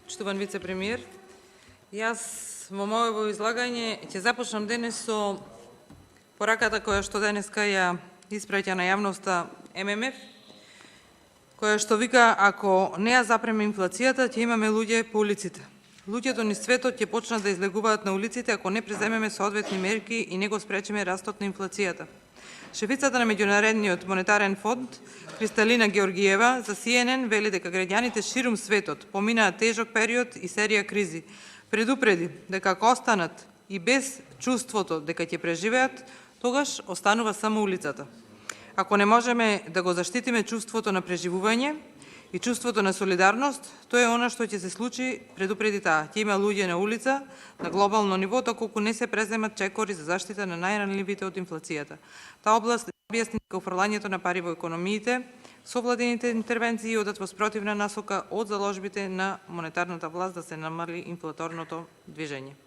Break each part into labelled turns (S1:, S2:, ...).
S1: Почитуван вице-премиер, јас во моето излагање ќе започнам денес со пораката која што денеска ја испраќа на јавноста ММФ, која што вика ако не ја запреме инфлацијата, ќе имаме луѓе по улиците. Луѓето низ светот ќе почнат да излегуваат на улиците ако не преземеме соодветни мерки и не го спречиме растот на инфлацијата. Шефицата на Меѓународниот монетарен фонд Кристалина Георгиева за CNN вели дека граѓаните ширум светот поминаат тежок период и серија кризи. Предупреди дека ако останат и без чувството дека ќе преживеат, тогаш останува само улицата. Ако не можеме да го заштитиме чувството на преживување и чувството на солидарност, тоа е она што ќе се случи, предупреди таа. Ќе има луѓе на улица на глобално ниво, доколку не се преземат чекори за заштита на најранливите од инфлацијата. Таа област објасни дека уфрлањето на пари во економиите, совладените интервенции одат во спротивна насока од заложбите на монетарната власт да се намали инфлаторното движење.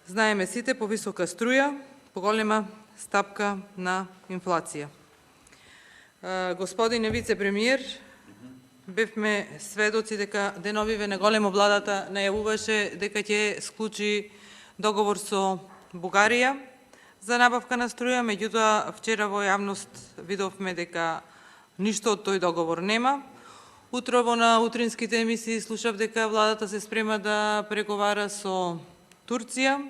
S1: Знаеме сите повисока струја, поголема стапка на инфлација. Господине вице-премиер, бевме сведоци дека деновиве на големо владата најавуваше дека ќе склучи договор со Бугарија за набавка на струја, меѓутоа вчера во јавност видовме дека ништо од тој договор нема. Утрово на утринските емисии слушав дека владата се спрема да преговара со Турција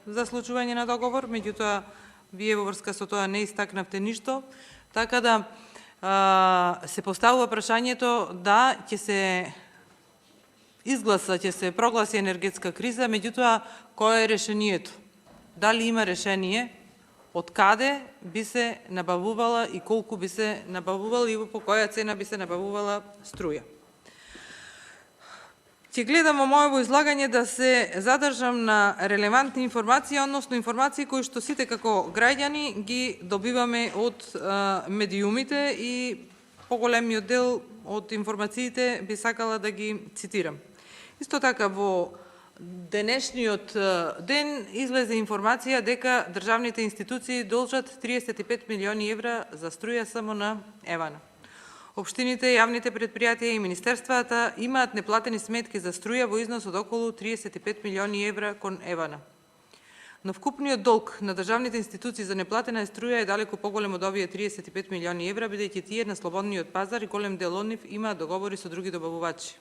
S1: за случување на договор, меѓутоа вие во врска со тоа не истакнавте ништо, така да се поставува прашањето да ќе се изгласа, ќе се прогласи енергетска криза, меѓутоа кое е решението? Дали има решение? Од каде би се набавувала и колку би се набавувала и по која цена би се набавувала струја? Ќе гледам во моето излагање да се задржам на релевантни информации, односно информации кои што сите како граѓани ги добиваме од медиумите и поголемиот дел од информациите би сакала да ги цитирам. Исто така во денешниот ден излезе информација дека државните институции должат 35 милиони евра за струја само на Евана. Општините, јавните предпријатија и министерствата имаат неплатени сметки за струја во износ од околу 35 милиони евра кон Евана. Но вкупниот долг на државните институции за неплатена струја е далеку поголем од овие 35 милиони евра, бидејќи тие на слободниот пазар и голем дел од нив имаат договори со други добавувачи.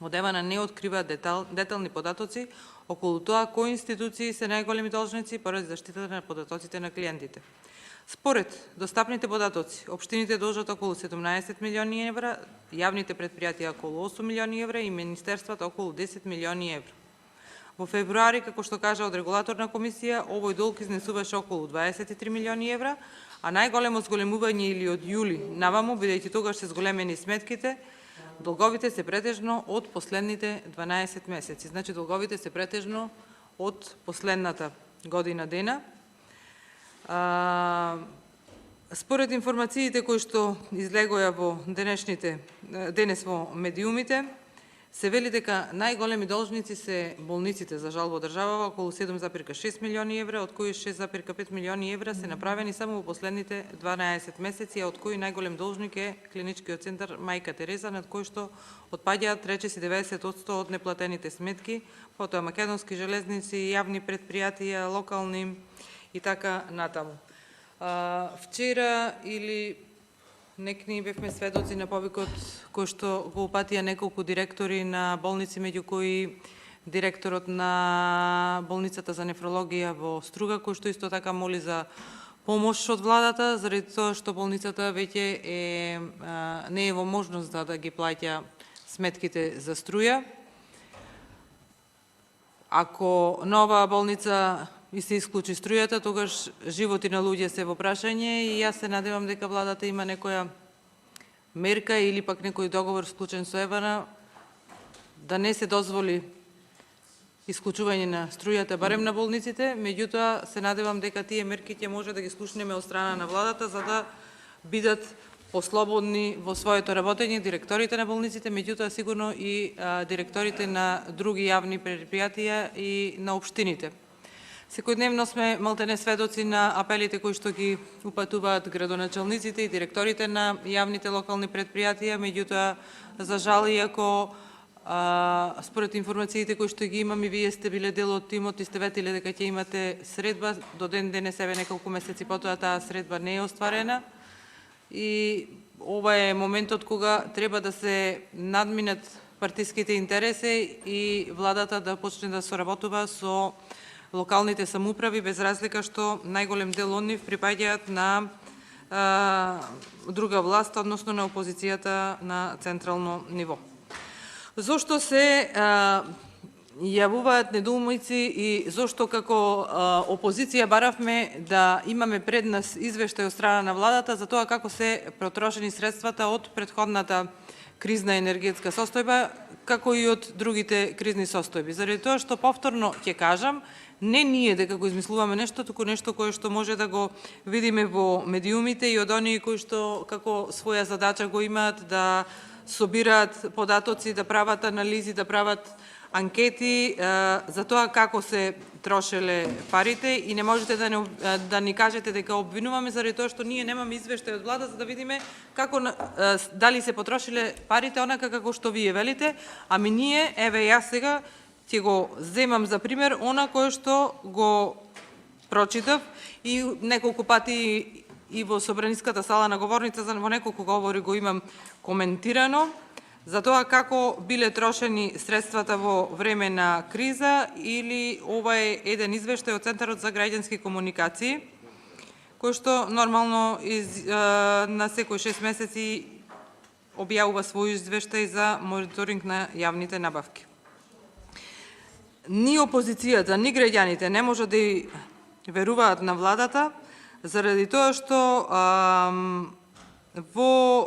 S1: Од Евана не открива детални податоци околу тоа кои институции се најголеми должници поради заштитата на податоците на клиентите. Според достапните податоци, општините должат околу 17 милиони евра, јавните предпријатија околу 8 милиони евра и министерствата околу 10 милиони евра. Во февруари, како што кажа од регулаторна комисија, овој долг изнесуваше околу 23 милиони евра, а најголемо зголемување или од јули наваму, бидејќи тогаш се зголемени сметките, долговите се претежно од последните 12 месеци. Значи, долговите се претежно од последната година дена. Според информациите кои што излегоја во денес во медиумите, се вели дека најголеми должници се болниците за жал во државава, околу 7,6 милиони евра, од кои 6,5 милиони евра се направени само во последните 12 месеци, а од кои најголем должник е клиничкиот центар Мајка Тереза, над кој што отпаѓаат речиси 90% од неплатените сметки, потоа Македонски железници, јавни предпријатија, локални и така натаму. Вчера или некни бевме сведоци на повикот кој што го упатија неколку директори на болници, меѓу кои директорот на болницата за нефрологија во Струга, кој што исто така моли за помош од владата, заради тоа што болницата веќе не е во можност да ги плаќа сметките за струја. Ако нова болница и се исклучи струјата, тогаш животи на луѓе се во прашање и јас се надевам дека владата има некоја мерка или пак некој договор склучен со Евана да не се дозволи исклучување на струјата барем на болниците, меѓутоа се надевам дека тие мерки ќе може да ги слушнеме од страна на владата за да бидат послободни во своето работење директорите на болниците, меѓутоа сигурно и директорите на други јавни предпријатија и на општините. Секојдневно сме малтене сведоци на апелите кои што ги упатуваат градоначалниците и директорите на јавните локални предпријатија, меѓутоа, за жал, иако според информациите кои што ги имам и вие сте биле дел од тимот и сте ветиле дека ќе имате средба, до ден денес еве неколку месеци потоа таа средба не е остварена. И ова е моментот кога треба да се надминат партиските интереси и владата да почне да соработува со локалните самоуправи, без разлика што најголем дел од нив припаѓаат на друга власт, односно на опозицијата на централно ниво. Зошто се јавуваат недоумици и зошто како опозиција баравме да имаме пред нас извештај од страна на владата за тоа како се протрошени средствата од претходната кризна енергетска состојба, како и од другите кризни состојби. Заради тоа што повторно ќе кажам, не ние дека го измислуваме нешто, туку нешто кое што може да го видиме во медиумите и од оние кои што како своја задача го имаат да собираат податоци, да прават анализи, да прават анкети за тоа како се трошеле парите и не можете да ни кажете дека обвинуваме заради тоа што ние немаме извештај од влада за да видиме како дали се потрошиле парите онака како што вие велите, ами ние еве јас сега ќе го земам за пример она кое што го прочитав и неколку пати и во собраниската сала на говорница во неколку говори го имам коментирано за тоа како биле трошени средствата во време на криза или ова е еден извештај од Центарот за граѓански комуникации кој што нормално на секој 6 месеци објавува свој извештај за мониторинг на јавните набавки. Ни опозицијата, ни граѓаните не може да веруваат на владата заради тоа што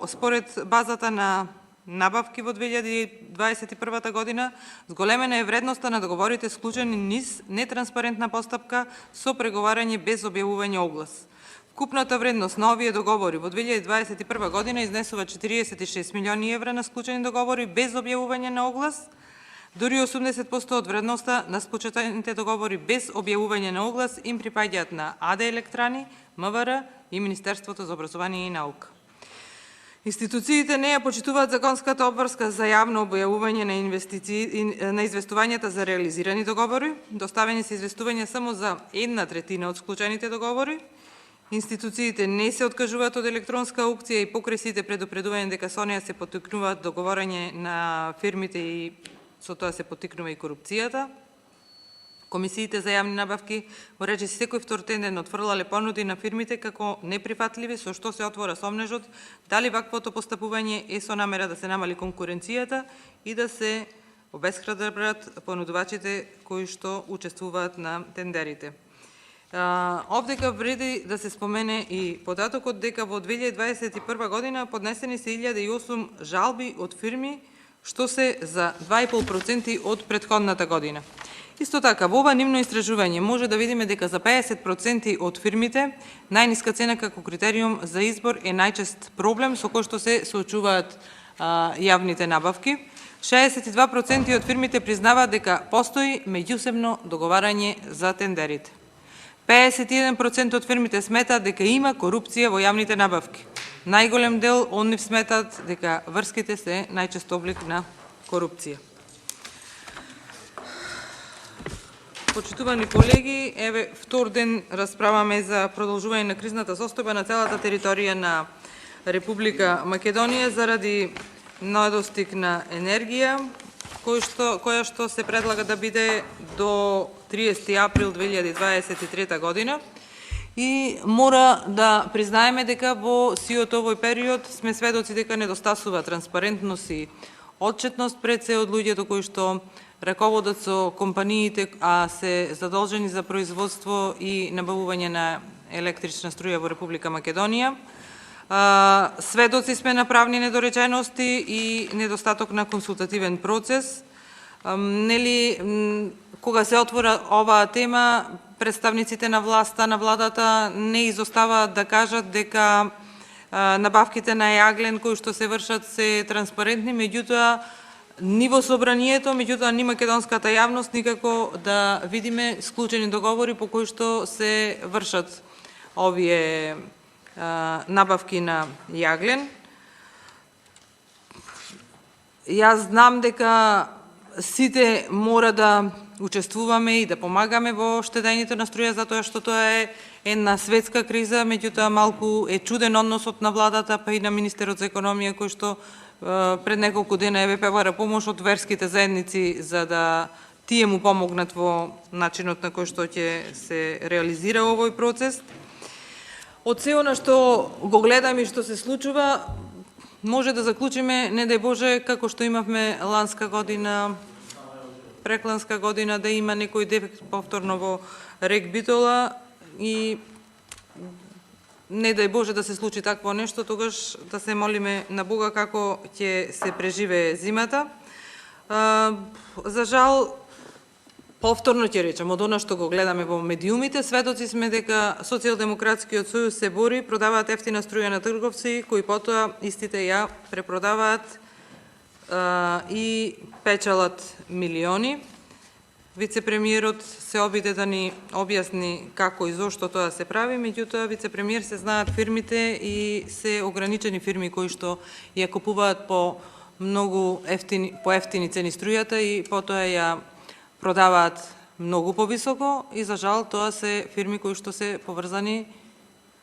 S1: според базата на набавки во 2021 година зголемена е вредноста на договорите склучени низ нетранспарентна постапка со преговарање без објавување оглас. Вкупната вредност на овие договори во 2021 година изнесува 46 милиони евра на склучени договори без објавување на оглас, дури 80% од вредноста на склучените договори без објавување на оглас им припаѓаат на АД Електрани, МВР и Министерството за образование и наука. Институциите не ја почитуваат законската обврска за јавно објавување на известувањата за реализирани договори, доставени се известувања само за 1/3 од склучените договори. Институциите не се откажуваат од електронска аукција и покрај сите предупредување дека со неја се поттикнуваат договорање на фирмите и со тоа се поттикнува и корупцијата. Комисиите за јавни набавки во речиси секој втор тендер отфрлале понуди на фирмите како неприфатливи, со што се отвора сомнежот дали ваквото постапување е со намера да се намали конкуренцијата и да се обесхрабрат понудувачите кои што учествуваат на тендерите. Овдека вреди да се спомене и податокот дека во 2021 година поднесени се 1008 жалби од фирми, што се за 2,5% од претходната година. Исто така, во ова нивно истражување може да видиме дека за 50% од фирмите најниска цена како критериум за избор е најчест проблем со кој што се соочуваат јавните набавки. 62% од фирмите признаваат дека постои меѓусебно договарање за тендерите. 51% од фирмите сметаат дека има корупција во јавните набавки. Најголем дел од нив сметаат дека врските се најчест облик на корупција. Почитувани колеги, еве втор ден расправаме за продолжување на кризната состојба на целата територија на Република Македонија заради недостиг на енергија, која што се предлага да биде до 30 април 2023 година. И мора да признаеме дека во сиот овој период сме сведоци дека недостасува транспарентност и отчетност пред се од луѓето кои што раководат со компаниите, а се задолжени за производство и набавување на електрична струја во Република Македонија. Сведоци сме на правни недоречености и недостаток на консултативен процес. Кога се отвора оваа тема, представниците на власта, на владата не изоставаат да кажат дека набавките на јаглен кои што се вршат се транспарентни, меѓутоа ни во собранието, меѓутоа ни македонската јавност никако да видиме склучени договори по кои што се вршат овие набавки на јаглен. Јас знам дека сите мора да учествуваме и да помагаме во штедењето на струја, затоа што тоа е една светска криза, меѓутоа малку е чуден односот на владата, па и на министерот за економија, кој што пред неколку дена еве пребара помош од верските заедници за да тие му помогнат во начинот на кој што ќе се реализира овој процес. Од се она што го гледаме и што се случува, може да заклучиме, не дај Боже, како што имавме ланска година, прекланска година, да има некој дефект повторно во рек Битола и не дај Боже да се случи такво нешто, тогаш да се молиме на Бога како ќе се преживее зимата. За жал, повторно ќе речам, од она што го гледаме во медиумите, сведоци сме дека Социјалдемократскиот сојуз се бори, продаваат ефтина струја на трговци, кои потоа истите ја препродаваат и печалат милиони. Вице-премиерот се обиде да ни објасни како и зошто тоа се прави, меѓутоа вице-премиер се знаат фирмите и се ограничени фирми кои што ја купуваат по многу ефтини цени струјата и потоа ја продаваат многу повисоко и за жал тоа се фирми кои што се поврзани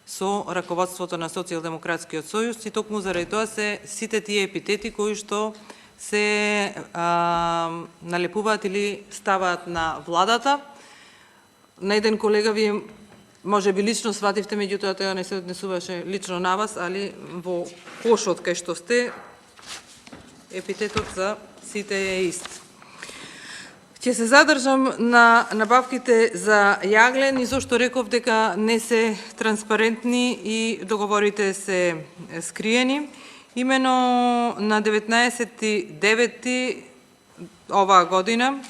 S1: со раководството на Социјалдемократскиот сојуз и токму заради тоа се сите тие епитети кои што се налепуваат или ставаат на владата. На еден колега вие може би лично свативте, меѓутоа тоа не се однесуваше лично на вас, али во кошот кај што сте епитетот за сите е ист. Ќе се задржам на набавките за јаглен и зошто реков дека не се транспарентни и договорите се скриени. Имено на 19.9. оваа година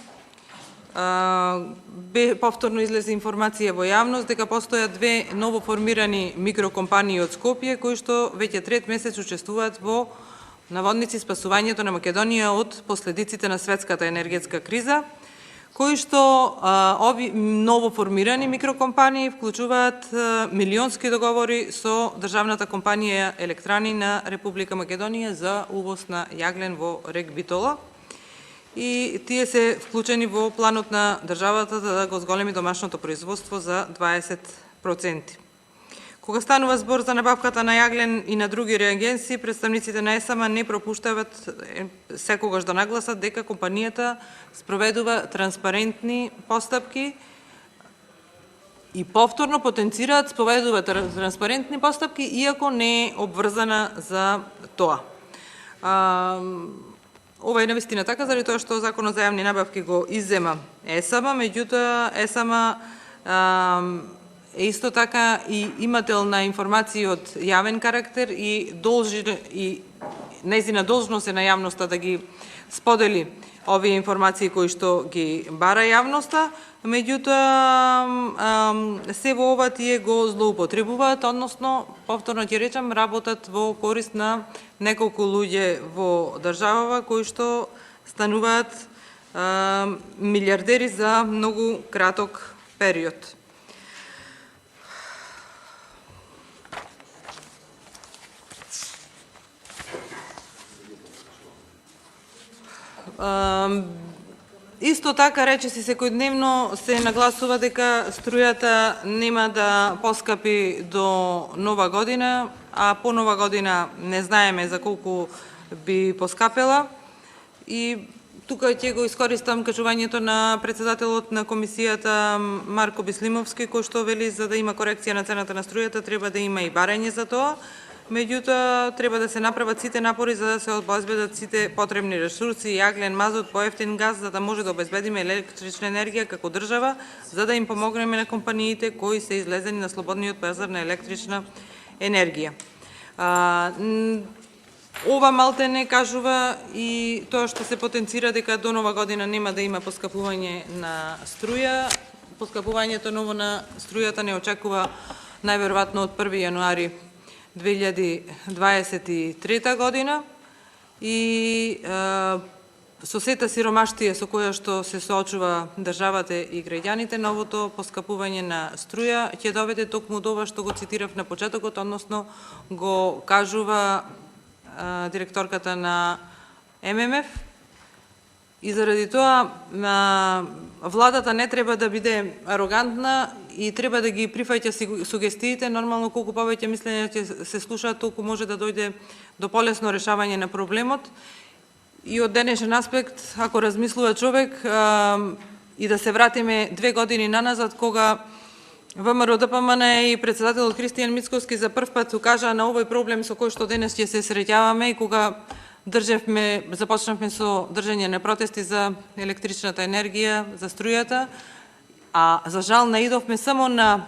S1: повторно излезе информација во јавност дека постојат две новоформирани микрокомпании од Скопје кои што веќе трет месец учествуваат во наводници спасувањето на Македонија од последиците на светската енергетска криза, кои што ови новоформирани микрокомпании вклучуваат милионски договори со државната компанија Електрани на Република Македонија за увоз на јаглен во рек Битола. И тие се вклучени во планот на државата да го зголеми домашното производство за 20%. Кога станува збор за набавката на јаглен и на други реагенси, представниците на ЕСАМА не пропуштават секогаш да нагласат дека компанијата спроведува транспарентни постапки и повторно потенцираат спроведува транспарентни постапки, иако не е обврзана за тоа. Ова е навистина така, заради тоа што Законот за јавни набавки го иззема ЕСАМА, меѓутоа ЕСАМА е исто така и имател на информации од јавен карактер и нејзина должност е на јавноста да ги сподели овие информации кои што ги бара јавноста, меѓутоа се во ова тие го злоупотребуваат, односно, повторно ќе речам, работат во корист на неколку луѓе во државава кои што стануваат милиардери за многу краток период. Исто така речиси секојдневно се нагласува дека струјата нема да поскапи до Нова година, а по Нова година не знаеме за колку би поскапела. И тука ќе го искористам кажувањето на председателот на комисијата Марко Бислимовски, кој што вели за да има корекција на цената на струјата треба да има и барање за тоа. Меѓутоа, треба да се направат сите напори за да се обезбедат сите потребни ресурси, јаглен, мазут, поевтин газ, за да може да обезбедиме електрична енергија како држава, за да им помогнеме на компаниите кои се излезени на слободниот пазар на електрична енергија. Ова малте не кажува и тоа што се потенцира дека до Нова година нема да има поскапување на струја. Поскапувањето ново на струјата не очекува најверојатно од 1 јануари 2023 година и со сета сиромаштија со која што се соочува државата и граѓаните, новото поскапување на струја ќе доведе токму до ова што го цитирав на почетокот, односно го кажува директорката на ММФ, И заради тоа владата не треба да биде арогантна и треба да ги прифаќа сугестиите. Нормално, колку повеќе мислења ќе се слушаат, толку може да дојде до полесно решавање на проблемот. И од денешен аспект, ако размислува човек, и да се вратиме 2 години наназад, кога ВМРО ДПМН и председателот Христијан Мицкоски за прв пат укажа на овој проблем со кој што денес ќе се среќаваме, и кога започнавме со држање на протести за електричната енергија, за струјата, а за жал наидовме само на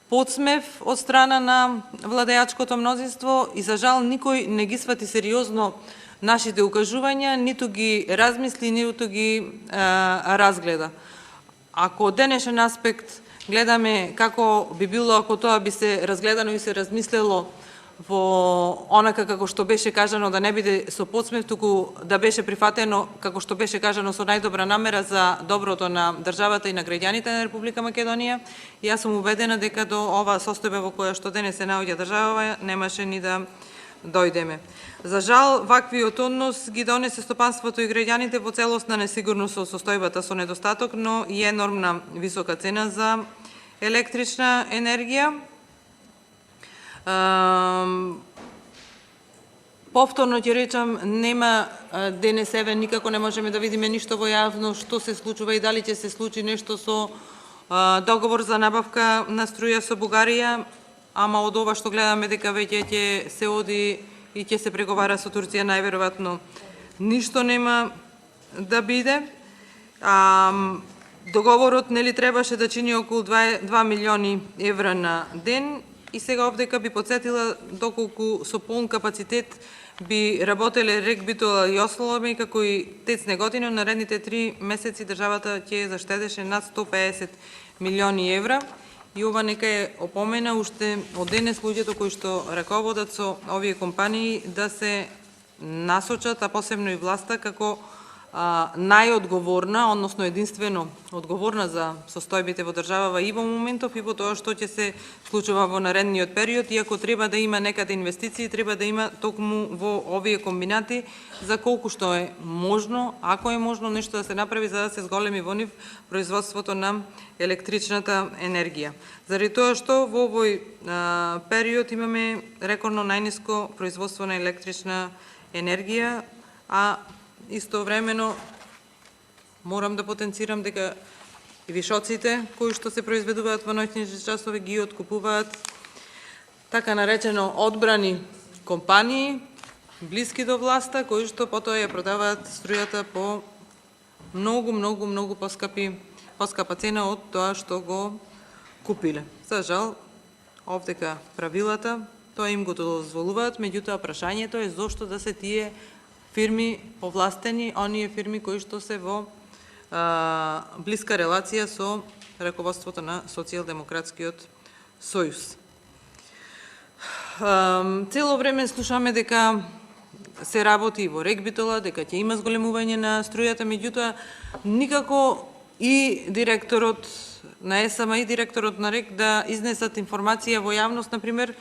S1: подсмев од страна на владеачкото мнозинство и за жал никој не ги свати сериозно нашите укажувања, ниту ги размисли, ниту ги разгледа. Ако од денешен аспект гледаме како би било ако тоа би се разгледано и се размислело во онака како што беше кажано, да не биде со подсмев, туку да беше прифатено како што беше кажано со најдобра намера за доброто на државата и на граѓаните на Република Македонија, и јас сум убедена дека до оваа состојба во која што денес се наоѓа држава немаше ни да дојдеме. За жал, ваквиот однос ги донесе стопанството и граѓаните во целосна несигурност со состојбата со недостаток, но и енормна висока цена за електрична енергија. Повторно ќе речам, нема денес еве никако не можеме да видиме ништо во јавно што се случува и дали ќе се случи нешто со договор за набавка на струја со Бугарија, ама од ова што гледаме дека веќе ќе се оди и ќе се преговара со Турција, најверојатно ништо нема да биде. Договорот нели требаше да чини околу 2 милиони евра на ден, и сега овдека би подсетила доколку со полн капацитет би работеле РЕК Битола и Осломе, како и ТЕЦ Неготино, наредните 3 месеци државата ќе заштедеше над 150 милиони евра. И ова нека е опомена уште од денес луѓето кои што раководат со овие компании да се насочат, а посебно и власта, како најодговорна, односно единствено одговорна за состојбите во државава и во моментов и во тоа што ќе се случува во наредниот период, и ако треба да има некаде инвестиции, треба да има токму во овие комбинати, за колку што е можно, ако е можно нешто да се направи за да се зголеми во нив производството на електричната енергија. Заради тоа што во овој период имаме рекордно најниско производство на електрична енергија, а истовремено морам да потенцирам дека и вишоците кои што се произведуваат во ноќните часови ги откупуваат така наречено одбрани компании блиски до власта, кои што потоа ја продаваат струјата по многу поскапа цена од тоа што го купиле. За жал, овдека правилата тоа им го дозволуваат, меѓутоа прашањето е зошто да се тие фирми повластени, оние фирми кои што се во блиска релација со раководството на Социјалдемократскиот сојуз. Цело време слушаме дека се работи во РЕК Битола, дека ќе има зголемување на струјата, меѓутоа никако и директорот на ЕСМ и директорот на РЕК да изнесат информација во јавност, например,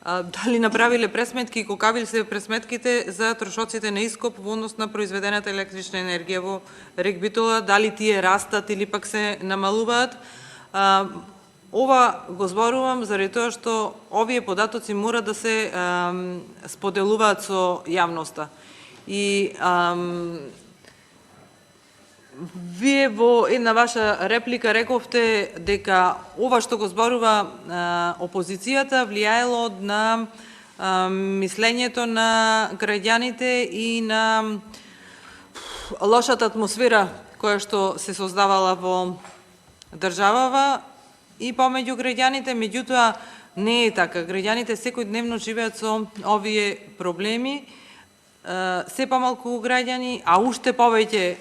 S1: дали направиле пресметки и колкави се пресметките за трошоците на ископ во однос на произведената електрична енергија во РЕК Битола, дали тие растат или пак се намалуваат. Ова го зборувам заради тоа што овие податоци мора да се споделуваат со јавноста. И вие во една ваша реплика рековте дека ова што го зборува опозицијата влијаело на мислењето на граѓаните и на лошата атмосфера која што се создавала во државава и помеѓу граѓаните, меѓутоа не е така. Граѓаните секојдневно живеат со овие проблеми. Се помалку граѓани, а уште повеќе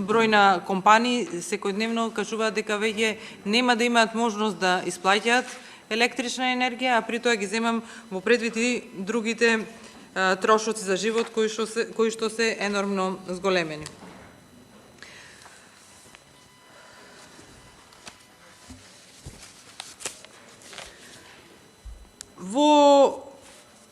S1: број на компании секојдневно кажуваат дека веќе нема да имаат можност да исплаќаат електрична енергија, а при тоа ги земам во предвид и другите трошоци за живот кои што се енормно зголемени. Во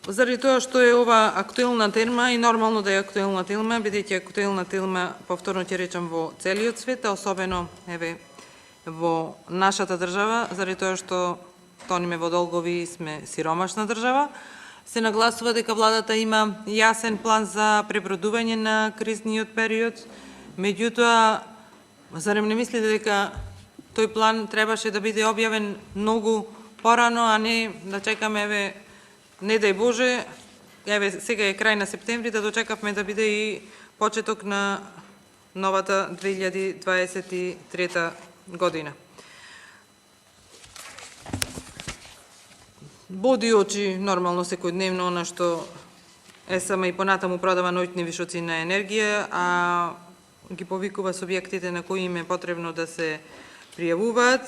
S1: заради тоа што е ова актуелна тема и нормално да е актуелна тема, бидејќи актуелна тема, повторно ќе речам, во целиот свет, а особено во нашата држава, заради тоа што тониме во долгови и сме сиромашна држава. Се нагласува дека владата има јасен план за пребродување на кризниот период, меѓутоа, зарем не мислите дека тој план требаше да биде објавен многу порано, а не да чекаме, не дај Боже, сега е крај на септември, да дочекавме да биде и почеток на новата 2023 година. Боди очи нормално секојдневно она што ЕСМ и понатаму продава ноќни вишоци на енергија, а ги повикува субјектите на кои им е потребно да се пријавуваат.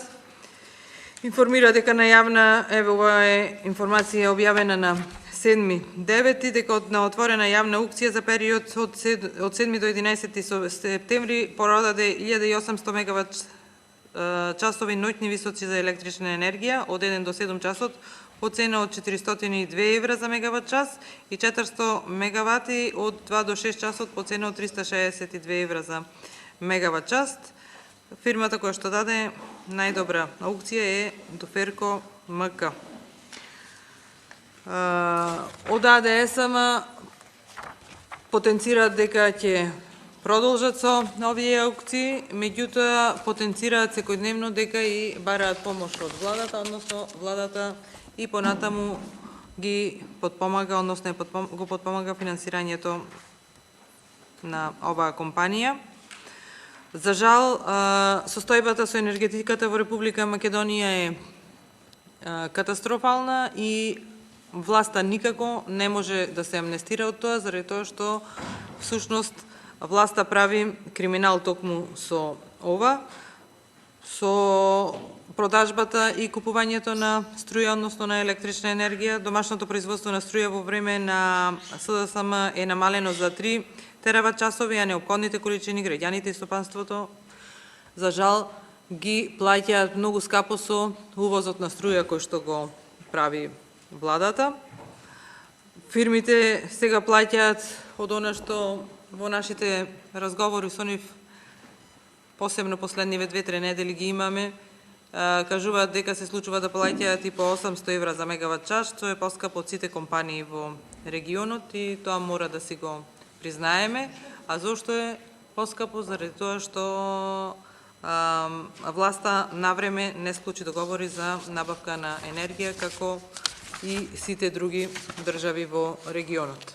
S1: Информира дека на јавна, ова е информација објавена на 7.9, дека на отворена јавна аукција за период од 7 до 11 септември продаде 1800 мегават часови ноќни висоци за електрична енергија од 1 до 7 часот по цена од 402 евра за мегават час и 400 мегавати од 2 до 6 часот по цена од 362 евра за мегават час. Фирмата која што даде најдобра аукција е Доферко МК. Од АДСМ потенцираат дека ќе продолжат со овие аукции, меѓутоа потенцираат секојдневно дека и бараат помош од владата, односно владата и понатаму ги подпомага, односно го подпомага финансирањето на оваа компанија. За жал, состојбата со енергетиката во Република Македонија е катастрофална и власта никако не може да се амнестира од тоа, заради тоа што всушност власта прави криминал токму со ова, со продажбата и купувањето на струја, односно на електрична енергија. Домашното производство на струја во време на СДСМ е намалено за 3 терават часови, а неопходните количини граѓаните и стопанството, за жал, ги плаќаат многу скапо со увозот на струја кој што го прави владата. Фирмите сега плаќаат од она што во нашите разговори со нив, посебно последниве 2-3 недели ги имаме, кажуваат дека се случува да плаќаат и по 800 евра за мегават час, што е поскапо од сите компании во регионот и тоа мора да си го признаеме. А зошто е поскапо? Заради тоа што власта навреме не склучи договори за набавка на енергија, како и сите други држави во регионот.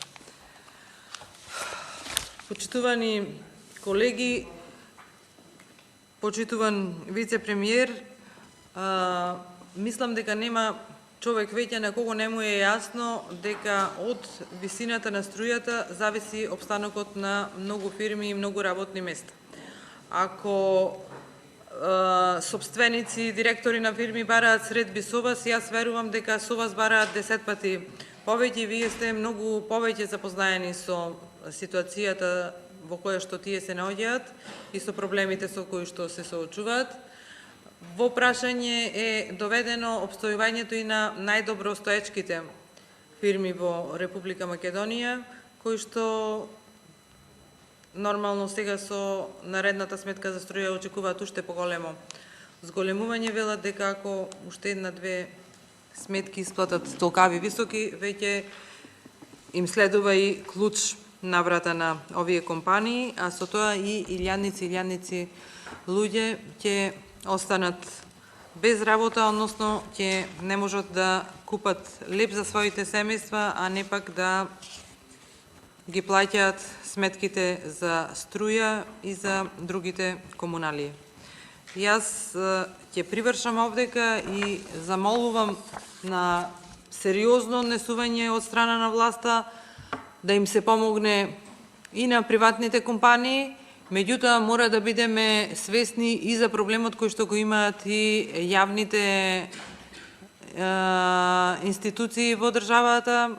S1: Почитувани колеги, почитуван вице-премиер, мислам дека нема човек веќе на кого не му е јасно дека од висината на струјата зависи опстанокот на многу фирми и многу работни места. Ако собственици, директори на фирми бараат средби со вас, јас верувам дека со вас бараат 10 пати повеќе. Вие сте многу повеќе запознаени со ситуацијата во која што тие се наоѓаат и со проблемите со кои што се соочуваат. Во прашање е доведено обстојувањето и на најдобро стоечките фирми во Република Македонија, кои што нормално сега со наредната сметка за струја очекуваат уште поголемо зголемување. Велат дека ако уште една-две сметки исплатат толкави високи, веќе им следува и клуч на врата на овие компании, а со тоа и илјадници луѓе ќе останат без работа, односно ќе не можат да купат леп за своите семејства, а не пак да ги плаќаат сметките за струја и за другите комуналии. Јас ќе привршам овдека и замолувам на сериозно однесување од страна на власта да им се помогне и на приватните компании, меѓутоа мора да бидеме свесни и за проблемот кој што го имаат и јавните институции во државата,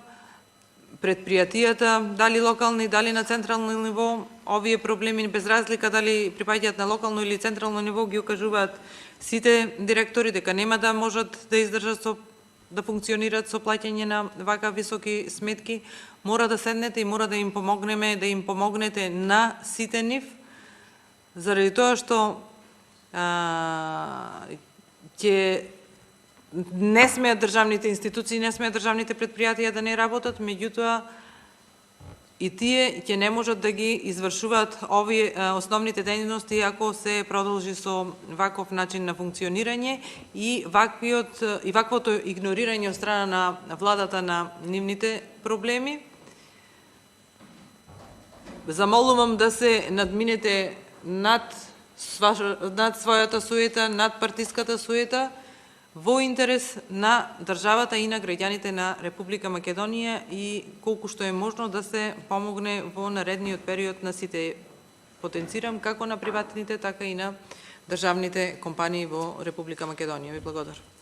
S1: предпријатијата, дали локални, дали на централно ниво. Овие проблеми, без разлика дали припаѓаат на локално или централно ниво, ги окажуваат сите директори дека нема да можат да издржат со да функционираат со плаќање на вака високи сметки, мора да седнете и мора да им помогнеме, да им помогнете на сите нив, заради тоа што ќе не смеат државните институции, не смеат државните предпријатија да не работат, меѓутоа и тие ќе не можат да ги извршуваат овие основните дејности ако се продолжи со ваков начин на функционирање и ваквото игнорирање од страна на владата на нивните проблеми. Замолувам да се надминете над својата суета, над партиската суета, во интерес на државата и на граѓаните на Република Македонија и колку што е можно да се помогне во наредниот период на сите, потенцирам, како на приватните, така и на државните компании во Република Македонија. Ви благодарам.